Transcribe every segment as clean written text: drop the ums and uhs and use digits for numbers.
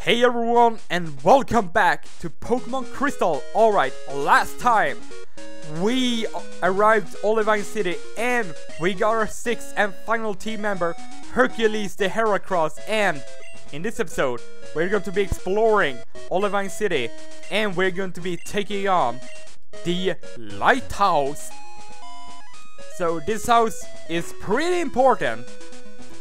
Hey everyone, and welcome back to Pokemon Crystal. Alright, last time we arrived Olivine City and we got our 6th and final team member, Hercules the Heracross. And in this episode, we're going to be exploring Olivine City and we're going to be taking on the Lighthouse. So this house is pretty important.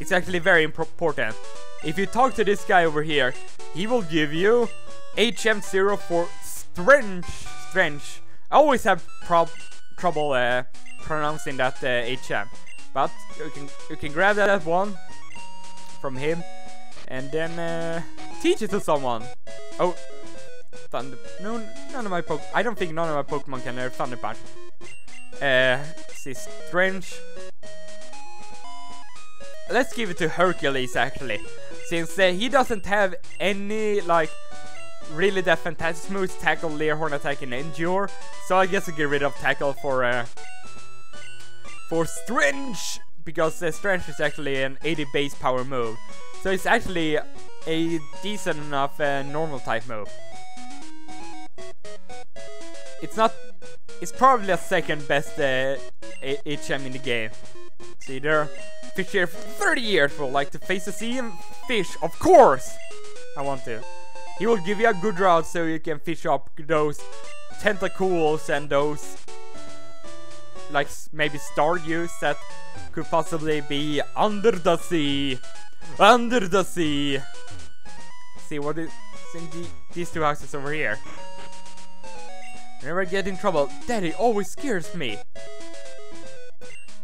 It's actually very important. If you talk to this guy over here, he will give you HM0 for Strange. I always have trouble pronouncing that HM, but you can grab that one from him and then teach it to someone. Oh, Thunder! No, none of my I don't think none of my Pokemon can learn Thunder Punch. See, Strange. Let's give it to Hercules actually, since he doesn't have any like really that fantastic moves, Tackle, Leer, Horn Attack, and Endure. So I guess I get rid of Tackle for Strange, because Strange is actually an 80 base power move. So it's actually a decent enough normal type move. It's not. It's probably a second best HM in the game. See there. Fish here for 30 years would like to face the sea and fish, of course! I want to. He will give you a good route so you can fish up those tentacles and those like maybe Stardews that could possibly be under the sea. Under the sea! See what is in these two houses over here. Whenever I get in trouble, Daddy always scares me.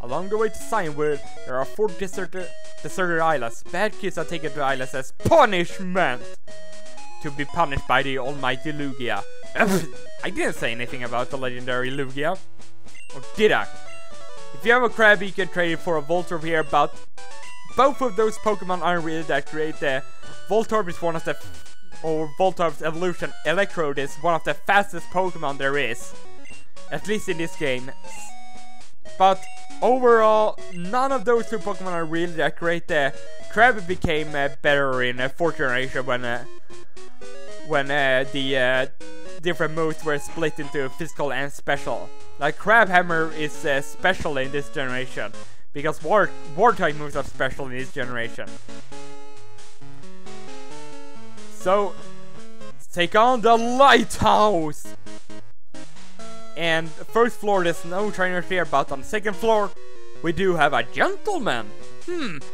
Along the way to Signwood, there are 4 deserted islands. Bad kids are taken to islands as punishment. To be punished by the almighty Lugia. I didn't say anything about the legendary Lugia. Or did I? If you have a crab, you can trade it for a Voltorb here, but both of those Pokemon aren't really that great. Voltorb is one of the... or Voltorb's evolution, Electrode, is one of the fastest Pokemon there is. At least in this game. But overall, none of those two Pokemon are really that great. Crab became better in 4th generation when the different moves were split into physical and special. Like Crabhammer is special in this generation, because war type moves are special in this generation. So, let's take on the Lighthouse! And first floor there's no trainers here, but on the 2nd floor we do have a gentleman.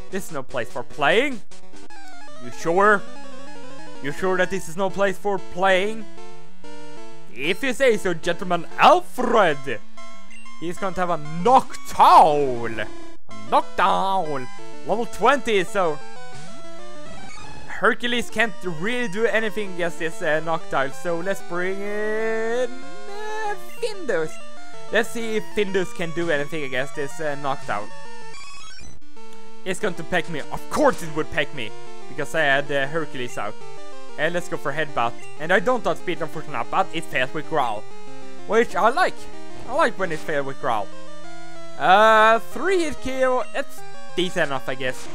This is no place for playing. You sure? You sure that this is no place for playing? If you say so, gentleman Alfred. He's going to have a Noctowl. Level 20, so Hercules can't really do anything against this Noctowl, so let's bring in Findus. Let's see if Findus can do anything against this Noctowl. It's going to peck me. Of course it would peck me, because I had Hercules out. And let's go for Headbutt. And I don't outspeed unfortunately, but it fails with Growl, which I like. I like when it fails with Growl. 3-hit kill. It's decent enough, I guess.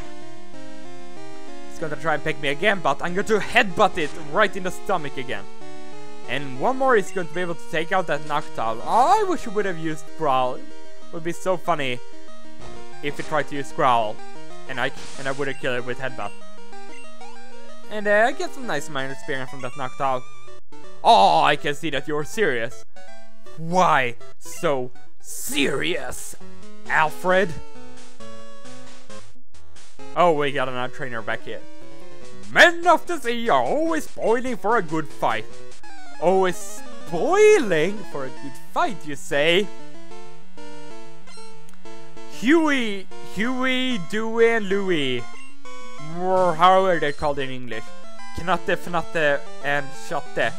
It's going to try and peck me again, but I'm going to Headbutt it right in the stomach again. And one more is going to be able to take out that Noctowl. Oh, I wish you would have used Growl. It would be so funny if it tried to use Growl, and I would have killed it with Headbutt. And I get some nice minor experience from that Noctowl. Oh, I can see that you're serious. Why so serious, Alfred? Oh, we got another trainer back here. Men of the sea are always spoiling for a good fight. Always spoiling for a good fight, you say? Huey, Dewey, and Louie. Or however they're called in English. Knatte, Fnatte, and Chatte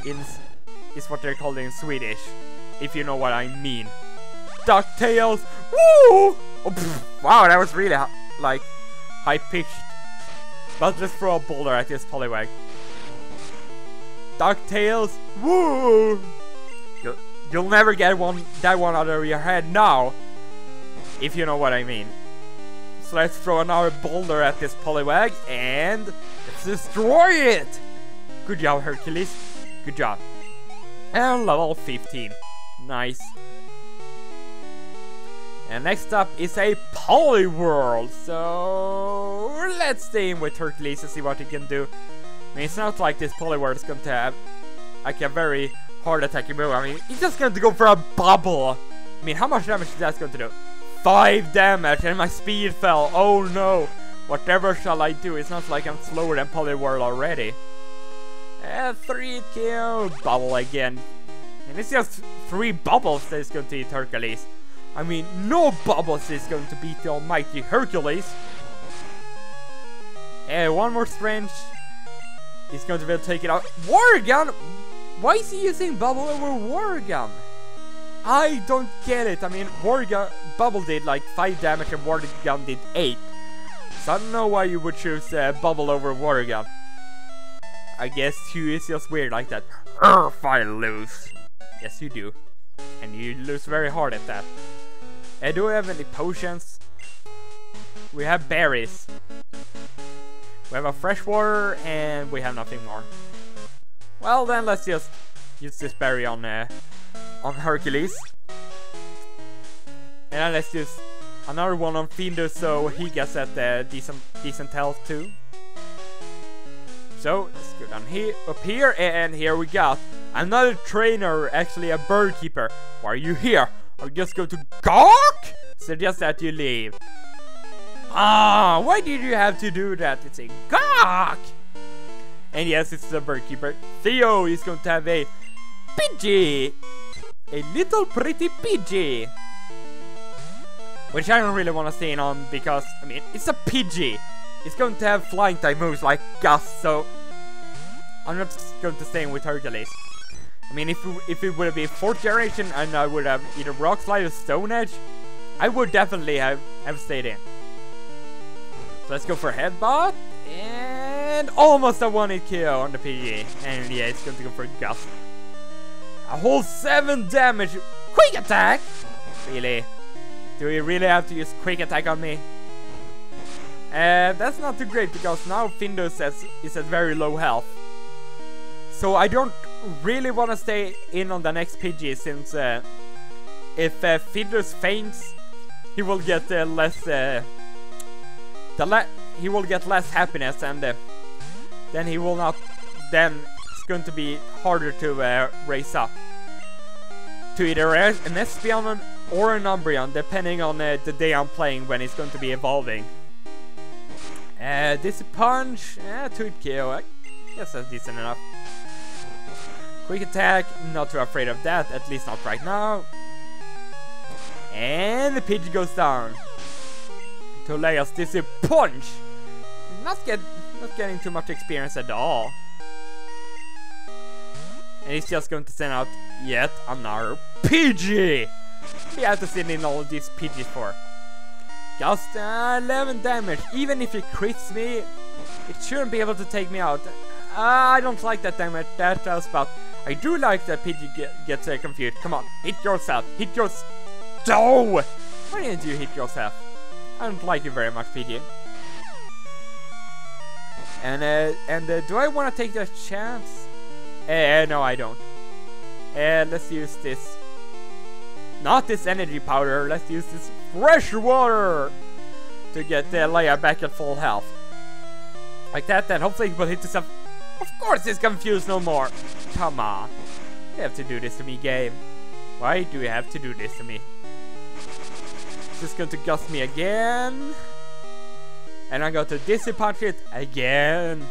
is what they're called in Swedish, if you know what I mean. DuckTales, woo! Oh, wow, that was really like high-pitched. But let's throw a boulder at this Poliwag. DuckTales, woo! You'll never get that one out of your head now, if you know what I mean. So let's throw another boulder at this Poliwag and let's destroy it! Good job, Hercules. Good job. And level 15. Nice. And next up is a Poliwhirl. So let's stay in with Hercules and see what he can do. I mean, it's not like this Poliwhirl is going to have like a very hard attacking move. I mean, he's just going to go for a bubble. I mean, how much damage is that going to do? 5 damage and my speed fell. Oh no. Whatever shall I do? It's not like I'm slower than Poliwhirl already. 3 kill. Bubble again. And it's just 3 bubbles that is going to eat Hercules. I mean, no bubbles is going to beat the almighty Hercules. One more strange. He's going to be able to take it out. Water gun? Why is he using bubble over water gun? I don't get it. I mean, water gun, bubble did like 5 damage and water gun did 8. So I don't know why you would choose bubble over water gun. I guess you is just weird like that. If I lose. Yes, you do. And you lose very hard at that. Do we have any potions? We have berries. We have a freshwater and we have nothing more. Well then, let's just use this berry on Hercules. And then let's use another one on Findus so he gets that decent health too. So let's go down here, up here, and here we got another trainer, actually a bird keeper. Why are you here? Are you just going to gawk? Suggest that you leave. Ah, why did you have to do that? It's a gawk. And yes, it's the bird keeper. Theo is going to have a Pidgey. A little pretty Pidgey. Which I don't really want to stay in on because, I mean, it's a Pidgey. It's going to have flying type moves like Gust, so I'm not going to stay in with Hercules. I mean, if it would have been 4th generation and I would have either Rock Slide or Stone Edge, I would definitely have stayed in. So let's go for Headbutt, and almost a 1-hit KO on the Pidgey. And yeah, it's going to go for Gust. A whole 7 damage. Quick Attack? Really? Do we really have to use Quick Attack on me? That's not too great because now Findus is at very low health. So I don't really want to stay in on the next Pidgey since if Findus faints, he will get less he will get less happiness, and then he will not. Then it's going to be harder to raise up to either an Espeon or an Umbreon, depending on the day I'm playing when it's going to be evolving. This punch, 2-hit KO. I guess that's decent enough. Quick Attack, not too afraid of that, at least not right now. And the Pidgey goes down. To lay us this punch. Not getting too much experience at all. And he's just going to send out yet another Pidgey. We have to send in all of these Pidgeys for. Just 11 damage. Even if it crits me, it shouldn't be able to take me out. I don't like that damage that does, but I do like that Pidgey gets confused. Come on, hit yourself. Hit yourself. No! Why didn't you hit yourself? I don't like you very much, Pidgey. And do I want to take that chance? No, I don't. Let's use this. Not this energy powder. Let's use this fresh water to get Leia back at full health. Like that, then hopefully he will hit himself. Of course he's confused no more. Come on. You have to do this to me, game. Why do you have to do this to me? Just going to gust me again. And I'm going to Dizzy Punch it again.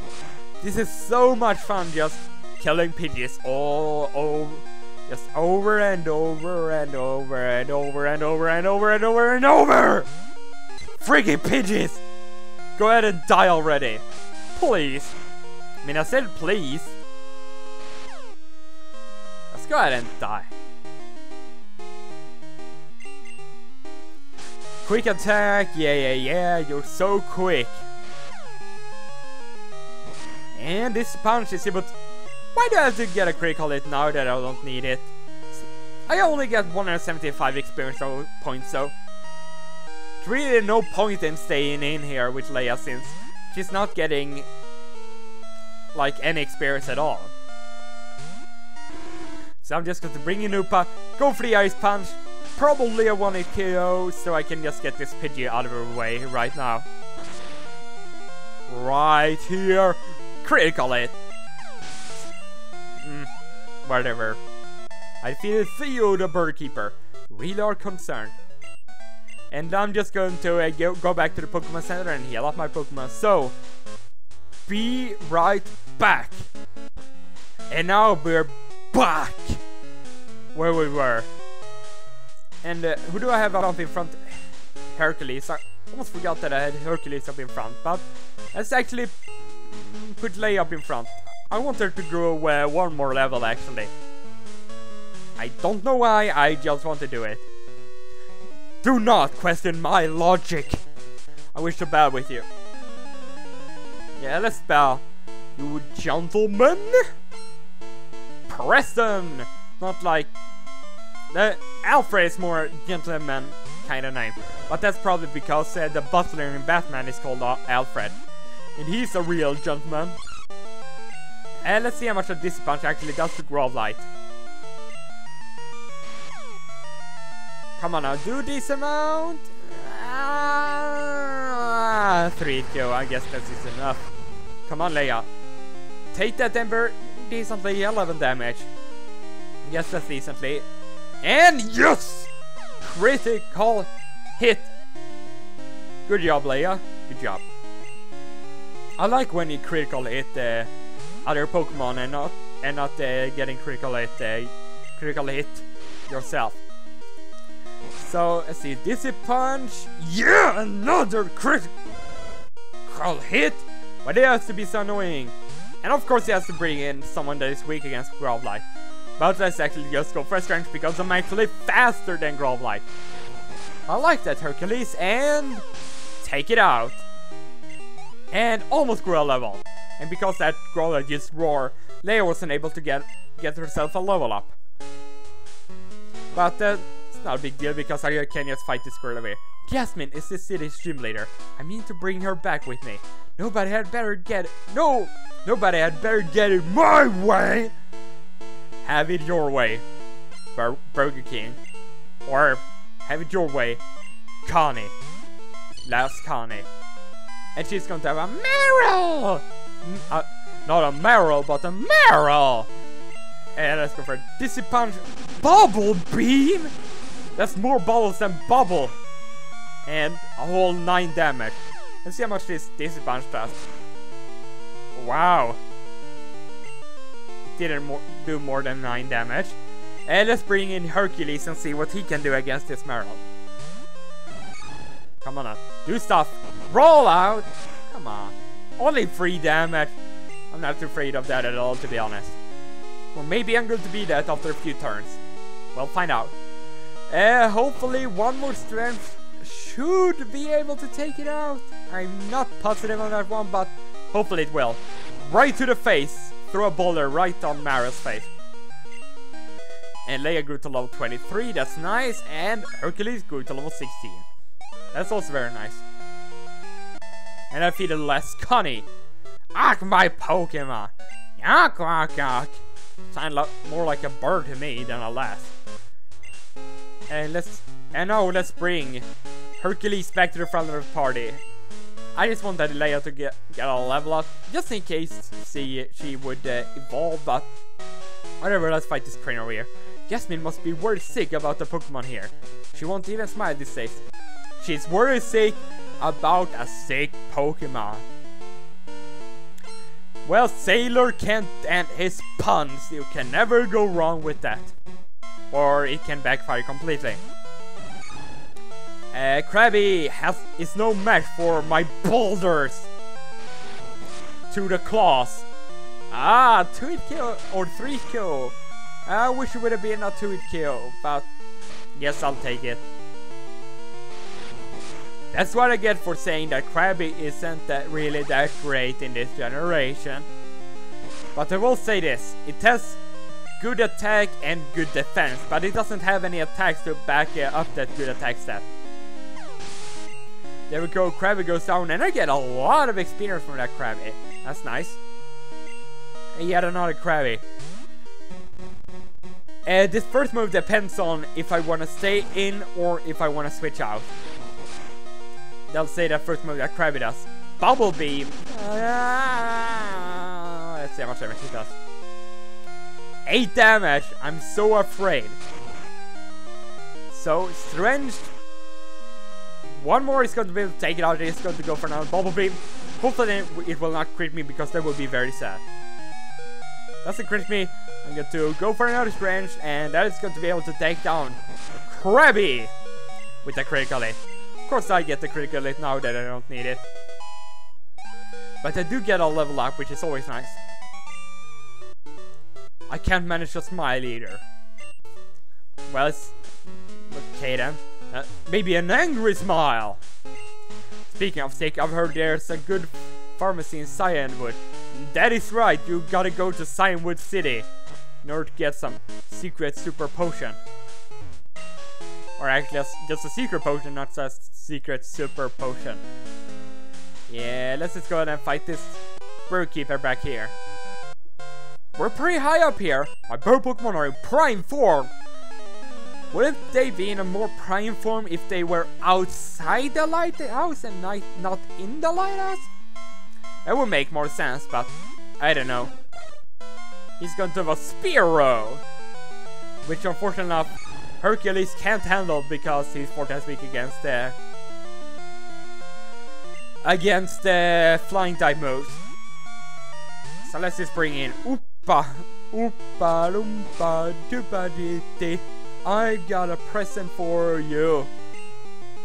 This is so much fun just killing Pidgeys all over. Just over and over and over and over and over and over and over and over! Freaking Pidgeys! Go ahead and die already. Please. I mean, I said please. Let's go ahead and die. Quick attack, yeah, you're so quick. And this punch is able to... Why do I have to get a critical hit now that I don't need it? I only get 175 experience points, so... really no point in staying in here with Leia since she's not getting like any experience at all. So I'm just going to bring in Upa, go for the Ice Punch, probably a 1-hit KO, so I can just get this Pidgey out of her way right now. Right here, critical hit. Whatever. I feel Theo the Bird Keeper really are concerned. And I'm just going to go back to the Pokemon Center and heal up my Pokemon. So, be right back. And now we're back where we were. And who do I have up in front? Hercules. I almost forgot that I had Hercules up in front, but let's actually put Leia up in front. I want her to grow one more level actually. I don't know why, I just want to do it. Do not question my logic. I wish to battle with you. Yeah, let's battle. You gentlemen. Preston. Not like... Alfred is more gentleman kind of name. But that's probably because the butler in Batman is called Alfred. And he's a real gentleman. And let's see how much of this punch actually does to Growlithe. Come on now, do this amount. 3 KO, I guess that is enough. Come on, Leia. Take that Ember decently, 11 damage. Yes, that's decently. And yes! Critical hit. Good job, Leia. Good job. I like when you critical hit other Pokemon and not getting critical hit yourself. So let's see, Dizzy Punch. Yeah, another critical hit. But it has to be so annoying. And of course he has to bring in someone that is weak against Growlithe. But let's actually just go for strength because I'm actually faster than Growlithe. I like that, Hercules, and take it out. And almost grow a level. And because that Growlithe just roar, Leia wasn't able to get herself a level up. But it's not a big deal because I can just fight this girl away. Jasmine is the city's gym leader. I mean to bring her back with me. Nobody had better get it my way. Have it your way, Burger King. Or have it your way, Connie. Last Connie. And she's going to have a Meryl! Not a Meryl, but a Meryl! And let's go for a Dizzy Punch. Bubble Beam? That's more bubbles than bubble. And a whole 9 damage. Let's see how much this Dizzy Punch does. Wow. It didn't do more than 9 damage. And let's bring in Hercules and see what he can do against this Meryl. Come on now. Do stuff. Roll out. Come on. Only 3 damage. I'm not too afraid of that at all, to be honest. Or maybe I'm going to be that after a few turns. We'll find out. Hopefully one more strength should be able to take it out. I'm not positive on that one, but hopefully it will. Right to the face. Throw a boulder right on Mara's face. And Leia grew to level 23, that's nice. And Hercules grew to level 16. That's also very nice. And I defeated less Connie. Ack, my Pokemon. Yak, yak, yak. Sound more like a bird to me than a lass. And now let's bring Hercules back to the front of the party. I just wanted Leia to get a level up, just in case she would evolve, but whatever, let's fight this trainer over here. Jasmine must be worried sick about the Pokemon here. She won't even smile these days. She's worried sick about a sick Pokemon. Well, Sailor Kent and his puns, you can never go wrong with that. Or it can backfire completely. Krabby is no match for my boulders. To the claws. 2-hit KO or 3 KO. I wish it would have been a 2-hit KO, but yes, I'll take it. That's what I get for saying that Krabby isn't really that great in this generation. But I will say this, it has good attack and good defense, but it doesn't have any attacks to back up that good attack stat. There we go, Krabby goes down, and I get a lot of experience from that Krabby. That's nice. And yet another Krabby. This first move depends on if I want to stay in or if I want to switch out. They'll say that first move that Krabby does. Bubble Beam. Let's see how much damage he does. 8 damage. I'm so afraid. So, Strength. One more is going to be able to take it out. It's going to go for another Bubble Beam. Hopefully it will not crit me because that would be very sad. Doesn't crit me. I'm going to go for another Strength, and that is going to be able to take down Krabby with a critical hit. Of course I get the critical hit now that I don't need it. But I do get a level up, which is always nice. I can't manage to smile either. Well, it's okay then. Maybe an angry smile. Speaking of sick, I've heard there's a good pharmacy in Cyanwood. That is right, you gotta go to Cyanwood City in order to get some secret super potion. Or actually, just a secret potion, not a secret super potion. Yeah, let's just go ahead and fight this Birdkeeper back here. We're pretty high up here. My bird Pokemon are in prime form. Wouldn't they be in a more prime form if they were outside the lighthouse and not in the lighthouse? That would make more sense, but I don't know. He's going to have a Spearow, which unfortunately enough, Hercules can't handle because he's 4 times weak against the flying type moves. So let's just bring in Oopa Loompa Doopa Dee. I got a present for you,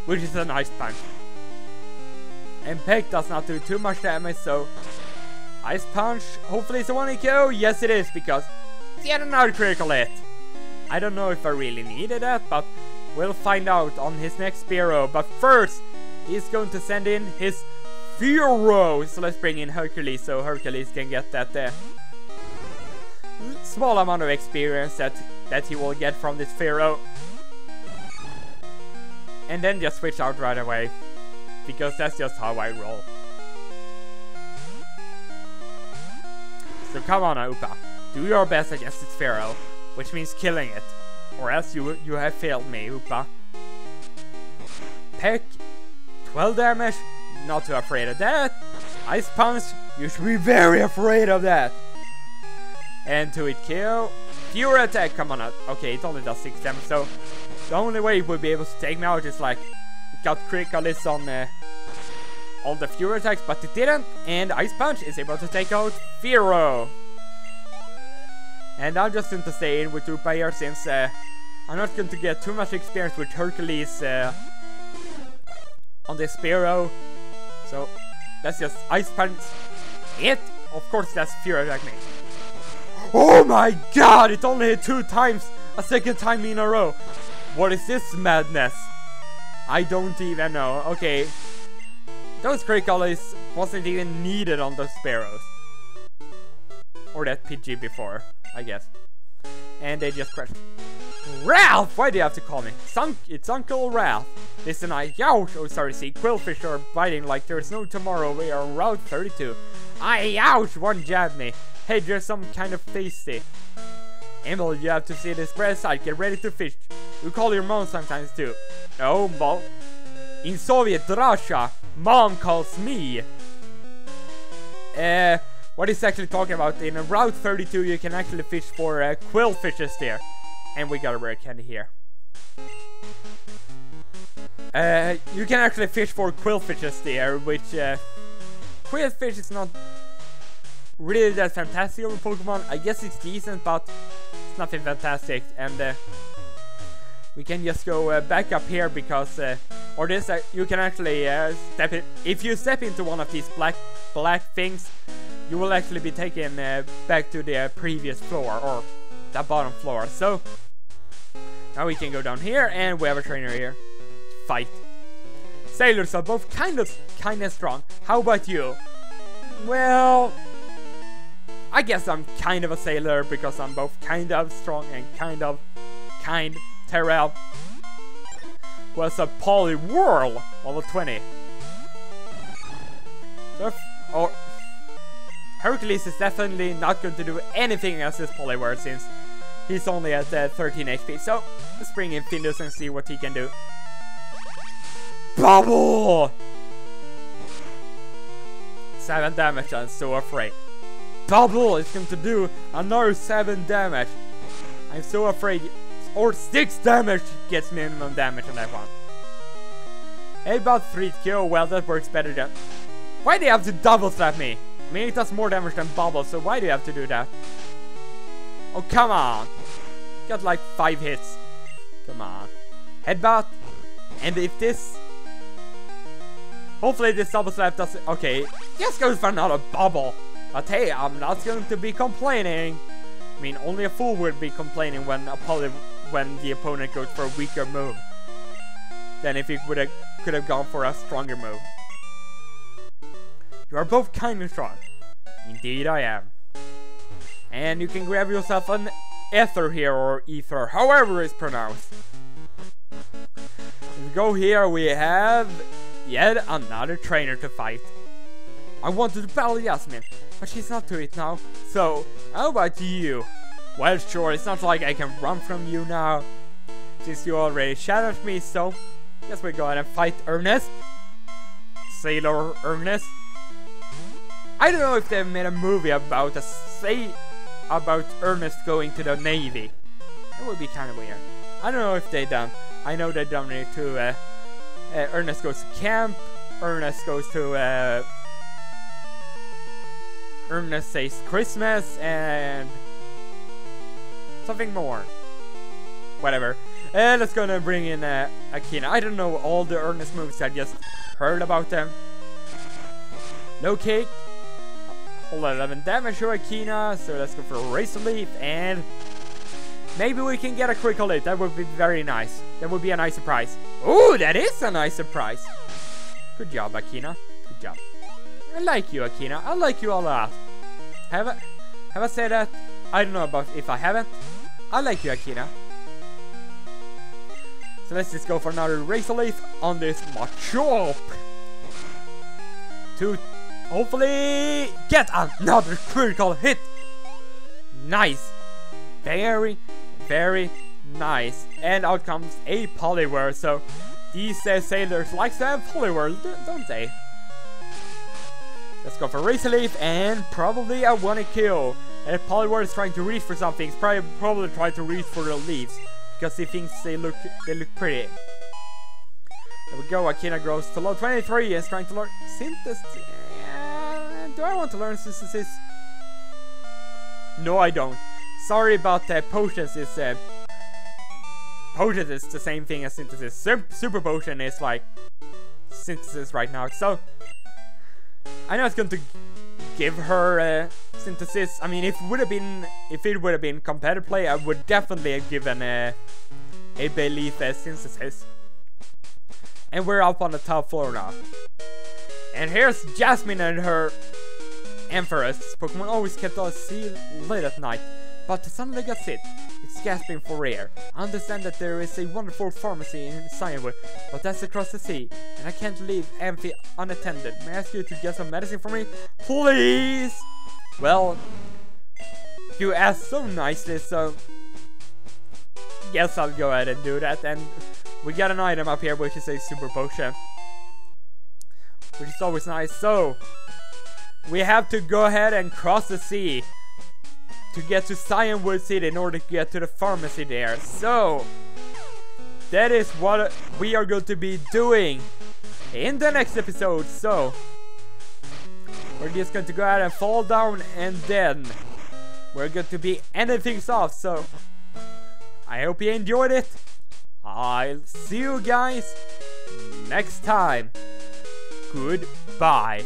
which is an Ice Punch. And Peck does not do too much damage, so Ice Punch, hopefully it's a 1-hit KO. Yes it is, because yet another critical hit. I don't know if I really needed that, but we'll find out on his next Spearow. But first, he's going to send in his Fearow. So let's bring in Hercules, so Hercules can get that small amount of experience that he will get from this Fearow. And then just switch out right away, because that's just how I roll. So come on, Upa. Do your best against this Fearow, which means killing it. Or else you have failed me, Upa. Peck, 12 damage, not too afraid of that. Ice Punch, you should be very afraid of that. And 2-hit KO. Fury Attack, come on out. Okay, it only does 6 damage, so the only way it would be able to take me out is like got critical hits on all the Fury Attacks, but it didn't, and Ice Punch is able to take out Fearow. And I'm just going to stay in with Upa here since I'm not going to get too much experience with Hercules on this Spearow. So that's just Ice Punch it. Of course that's Fury Attack me. Oh my god, it only hit 2 times, a second time in a row. What is this madness? I don't even know. Okay, those critical hits wasn't even needed on those Spearows. Or that PG before, I guess. And they just crashed. Ralph! Why do you have to call me? It's Uncle Ralph. Listen, see, Quillfish are biting like there's no tomorrow. We are on Route 32. Ouch! One jabbed me. Hey, there's some kind of tasty. Emil, you have to see this breast side. Get ready to fish. You call your mom sometimes too. No, Mom. In Soviet Russia, Mom calls me. What he's actually talking about, in Route 32 you can actually fish for quillfishes there. And we got a rare candy here. You can actually fish for quillfishes there, which quillfish is not really that fantastic of a Pokemon. I guess it's decent, but it's nothing fantastic. And we can just go back up here because, or this, you can actually step it. If you step into one of these black things, you will actually be taken back to the previous floor, or the bottom floor. So now we can go down here, and we have a trainer here. Fight. Sailors are both kind of strong. How about you? Well, I guess I'm kind of a sailor because I'm both kind of strong and kind. Terrell was a Poliwhirl level 20. So or Hercules is definitely not going to do anything against this Poliwhirl since he's only at 13 HP. So let's bring in Findus and see what he can do. Bubble! 7 damage, I'm so afraid. Bubble is going to do another 7 damage. I'm so afraid. Or 6 damage gets minimum damage on that one. About 3 kill, well that works better than... Why do you have to double slap me? I mean it does more damage than Bubble, so why do you have to do that? Oh come on! Got like 5 hits. Come on. Headbutt. And if this... Hopefully this double slap doesn't... Okay, just goes for another Bubble. But hey, I'm not going to be complaining. I mean, only a fool would be complaining when the opponent goes for a weaker move than if he could have gone for a stronger move. You are both kind of strong. Indeed I am. And you can grab yourself an ether here, or ether, however it's pronounced. If we go here, we have yet another trainer to fight. I wanted to battle Yasmin, but she's not to it now. So, how about you? Well, sure, it's not like I can run from you now, since you already challenged me, so guess we go ahead and fight Ernest. Sailor Ernest. I don't know if they've made a movie about Ernest going to the Navy. That would be kind of weird. I don't know if they've done. I know they've done it to Ernest goes to camp. Ernest goes to Ernest Says Christmas and something more. Whatever. Let's go and bring in Akina. I don't know all the Ernest moves. I just heard about them. No cake. Hold 11 damage to Akina. So let's go for a Razor Leaf and maybe we can get a critical hit. That would be very nice. That would be a nice surprise. Ooh, that is a nice surprise. Good job, Akina. Good job. I like you, Akina. I like you a lot. Have I said that? I don't know about if I haven't. I like you, Akina. So let's just go for another Razor Leaf on this Machop. To hopefully get another critical hit. Nice. Very, very nice. And out comes a Poliwhirl. So these sailors like to have Poliwhirl, don't they? Let's go for Razor Leaf and probably a 1-hit kill. And if Poliwhirl is trying to reach for something, he's probably trying to reach for the leaves because he thinks they look pretty. There we go. Akina grows to level 23 and is trying to learn Synthesis. Do I want to learn Synthesis? No, I don't. Sorry about that. Potions is Potions is the same thing as Synthesis. Super Potion is like Synthesis right now. So I know it's going to give her Synthesis. I mean, if it would have been competitive play, I would definitely have given a Belief Synthesis. And we're up on the top floor now. And here's Jasmine and her Empress. Pokemon always kept us sea late at night, but suddenly got sick. It's gasping for air. I understand that there is a wonderful pharmacy in Cyanwood, but that's across the sea, and I can't leave Amphi unattended. May I ask you to get some medicine for me? Please! Well, you asked so nicely, so yes, I'll go ahead and do that. And we got an item up here, which is a Super Potion, which is always nice. So we have to go ahead and cross the sea to get to Cyanwood City in order to get to the pharmacy there. So that is what we are going to be doing in the next episode. So we're just going to go ahead and fall down, and then we're going to be ending things off. So I hope you enjoyed it. I'll see you guys next time. Goodbye.